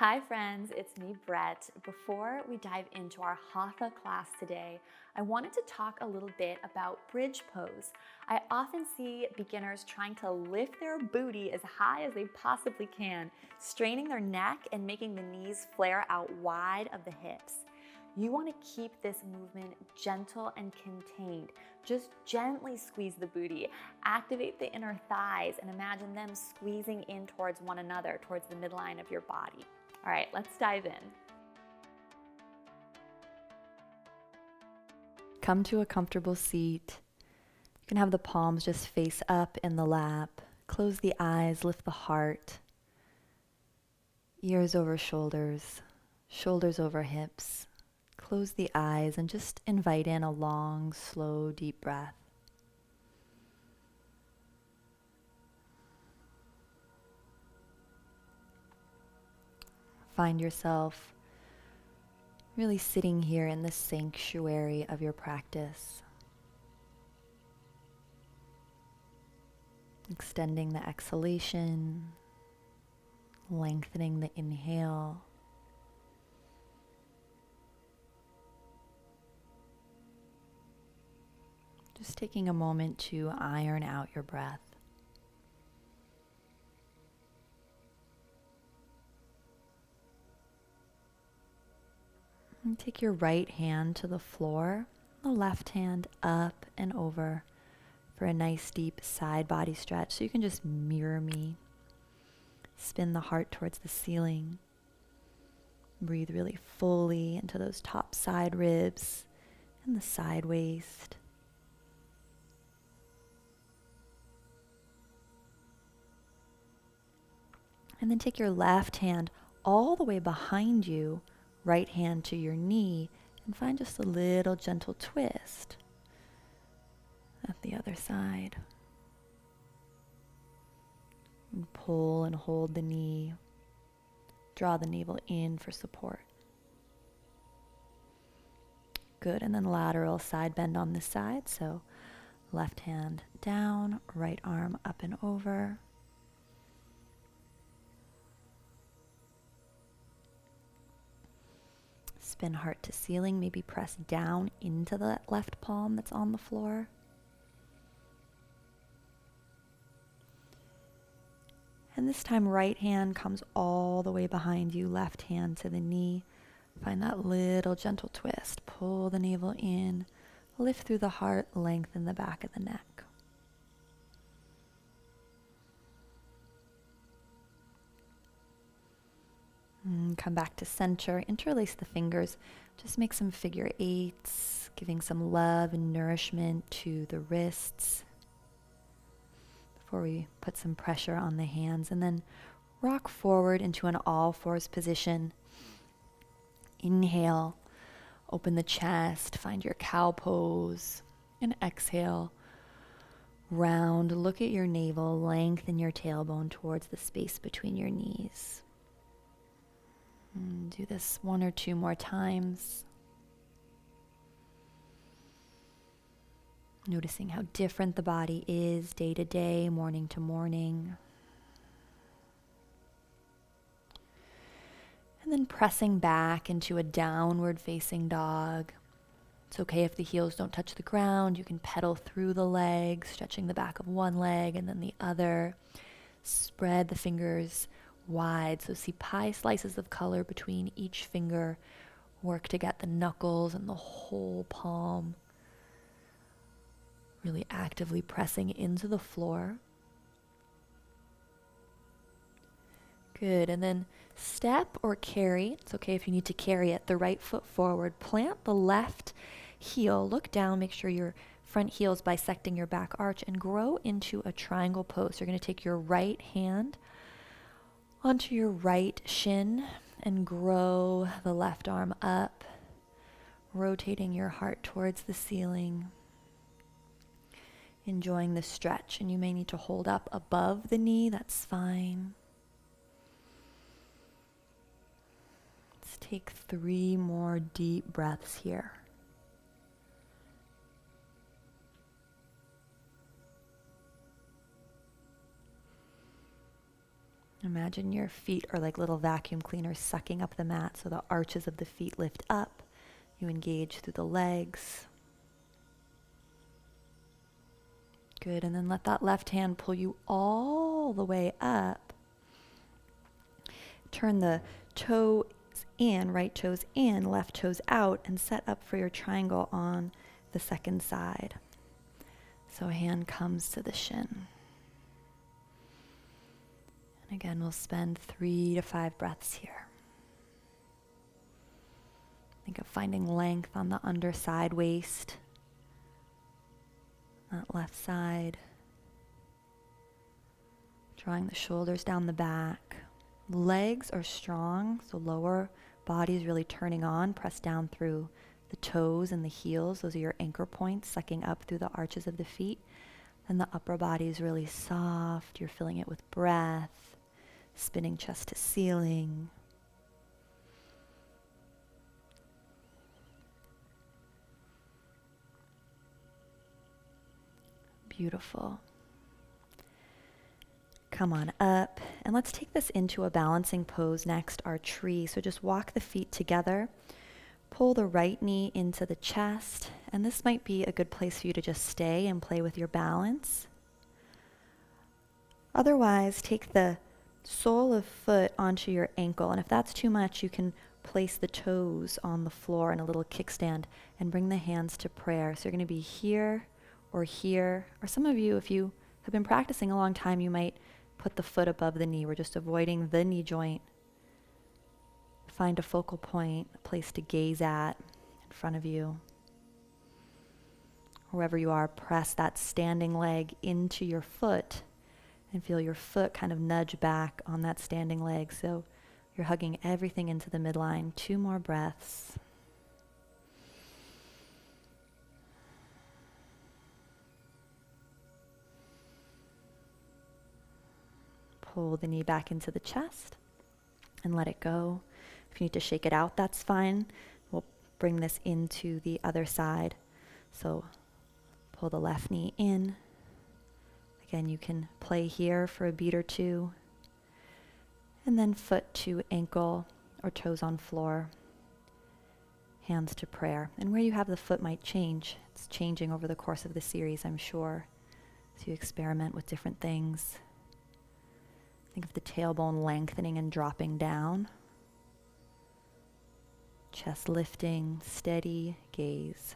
Hi friends, it's me Brett. Before we dive into our Hatha class today, I wanted to talk a little bit about bridge pose. I often see beginners trying to lift their booty as high as they possibly can, straining their neck and making the knees flare out wide of the hips. You want to keep this movement gentle and contained. Just gently squeeze the booty, activate the inner thighs, and imagine them squeezing in towards one another, towards the midline of your body. All right, let's dive in. Come to a comfortable seat. You can have the palms just face up in the lap. Close the eyes, lift the heart. Ears over shoulders, shoulders over hips. Close the eyes and just invite in a long, slow, deep breath. Find yourself really sitting here in the sanctuary of your practice. Extending the exhalation, lengthening the inhale. Just taking a moment to iron out your breath. And take your right hand to the floor, the left hand up and over for a nice deep side body stretch. So you can just mirror me. Spin the heart towards the ceiling. Breathe really fully into those top side ribs and the side waist. And then take your left hand all the way behind you, right hand to your knee, and find just a little gentle twist at the other side. And pull and hold the knee. Draw the navel in for support. Good, and then lateral side bend on this side. So left hand down, right arm up and over. Spin heart to ceiling, maybe press down into the left palm that's on the floor. And this time right hand comes all the way behind you, left hand to the knee. Find that little gentle twist. Pull the navel in, lift through the heart, lengthen the back of the neck. Come back to center, interlace the fingers, just make some figure eights, giving some love and nourishment to the wrists before we put some pressure on the hands, and then rock forward into an all fours position. Inhale, open the chest, find your cow pose, and exhale, round, look at your navel, lengthen your tailbone towards the space between your knees. Do this one or two more times. Noticing how different the body is day to day, morning to morning. And then pressing back into a downward facing dog. It's okay if the heels don't touch the ground. You can pedal through the legs, stretching the back of one leg and then the other. Spread the fingers wide, so see pie slices of color between each finger. Work to get the knuckles and the whole palm really actively pressing into the floor. Good, and then step or carry. It's okay if you need to carry it. The right foot forward. Plant the left heel. Look down, make sure your front heel is bisecting your back arch, and grow into a triangle pose. You're going to take your right hand onto your right shin and grow the left arm up, rotating your heart towards the ceiling. Enjoying the stretch, and you may need to hold up above the knee, that's fine. Let's take 3 more deep breaths here. Imagine your feet are like little vacuum cleaners sucking up the mat, so the arches of the feet lift up. You engage through the legs. Good, and then let that left hand pull you all the way up. Turn the toes in, right toes in, left toes out, and set up for your triangle on the second side. So a hand comes to the shin. And again, we'll spend 3 to 5 breaths here. Think of finding length on the underside waist, that left side. Drawing the shoulders down the back. Legs are strong, so lower body is really turning on. Press down through the toes and the heels. Those are your anchor points, sucking up through the arches of the feet. Then the upper body is really soft. You're filling it with breath, spinning chest to ceiling. Beautiful. Come on up, and let's take this into a balancing pose next, our tree. So just walk the feet together, pull the right knee into the chest, and this might be a good place for you to just stay and play with your balance. Otherwise, take the sole of foot onto your ankle, and if that's too much, you can place the toes on the floor in a little kickstand and bring the hands to prayer. So you're going to be here, or some of you, if you have been practicing a long time, you might put the foot above the knee. We're just avoiding the knee joint. Find a focal point, a place to gaze at in front of you. Wherever you are, press that standing leg into your foot and feel your foot kind of nudge back on that standing leg. So you're hugging everything into the midline. 2 more breaths. Pull the knee back into the chest and let it go. If you need to shake it out, that's fine. We'll bring this into the other side. So pull the left knee in. Again, you can play here for a beat or 2. And then foot to ankle or toes on floor. Hands to prayer. And where you have the foot might change. It's changing over the course of the series, I'm sure, as you experiment with different things. Think of the tailbone lengthening and dropping down. Chest lifting, steady gaze.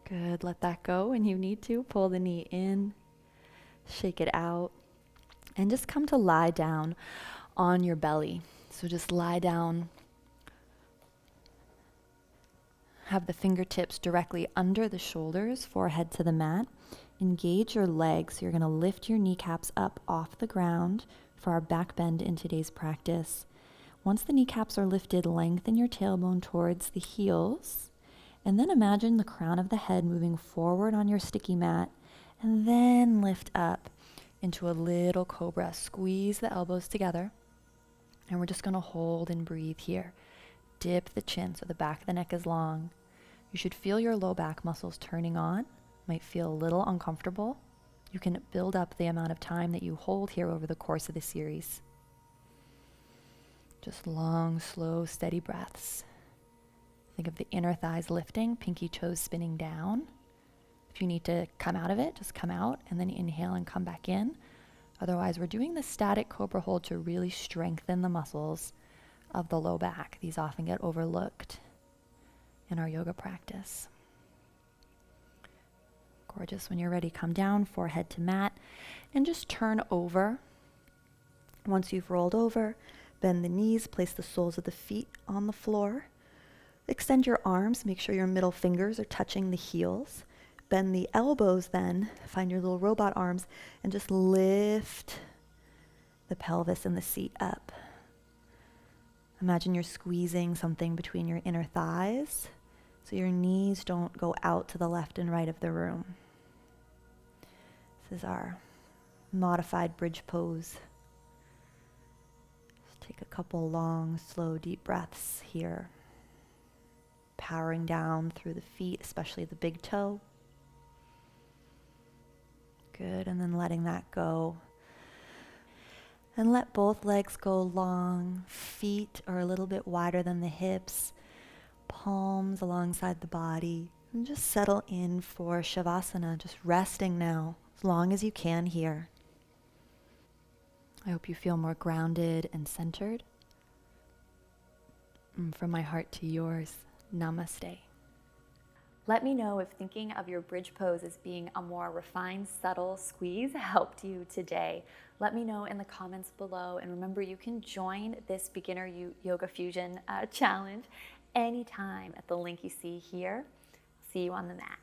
Good, let that go when you need to. Pull the knee in, shake it out, and just come to lie down on your belly. So just lie down. Have the fingertips directly under the shoulders, forehead to the mat. Engage your legs. So you're going to lift your kneecaps up off the ground for our back bend in today's practice. Once the kneecaps are lifted, lengthen your tailbone towards the heels. And then imagine the crown of the head moving forward on your sticky mat. And then lift up into a little cobra. Squeeze the elbows together. And we're just going to hold and breathe here. Dip the chin so the back of the neck is long. You should feel your low back muscles turning on. Might feel a little uncomfortable. You can build up the amount of time that you hold here over the course of the series. Just long, slow, steady breaths. Think of the inner thighs lifting, pinky toes spinning down. If you need to come out of it, just come out and then inhale and come back in. Otherwise, we're doing the static cobra hold to really strengthen the muscles of the low back. These often get overlooked in our yoga practice. Gorgeous. When you're ready, come down, forehead to mat, and just turn over. Once you've rolled over, bend the knees, place the soles of the feet on the floor. Extend your arms, make sure your middle fingers are touching the heels. Bend the elbows then, find your little robot arms, and just lift the pelvis and the seat up. Imagine you're squeezing something between your inner thighs so your knees don't go out to the left and right of the room. This is our modified bridge pose. Just take a couple long, slow, deep breaths here. powering down through the feet, especially the big toe. Good, and then letting that go. And let both legs go long. Feet are a little bit wider than the hips. Palms alongside the body. And just settle in for Shavasana, just resting now, as long as you can here. I hope you feel more grounded and centered. And from my heart to yours, namaste. Let me know if thinking of your bridge pose as being a more refined, subtle squeeze helped you today. Let me know in the comments below. And remember, you can join this beginner yoga fusion challenge anytime at the link you see here. See you on the mat.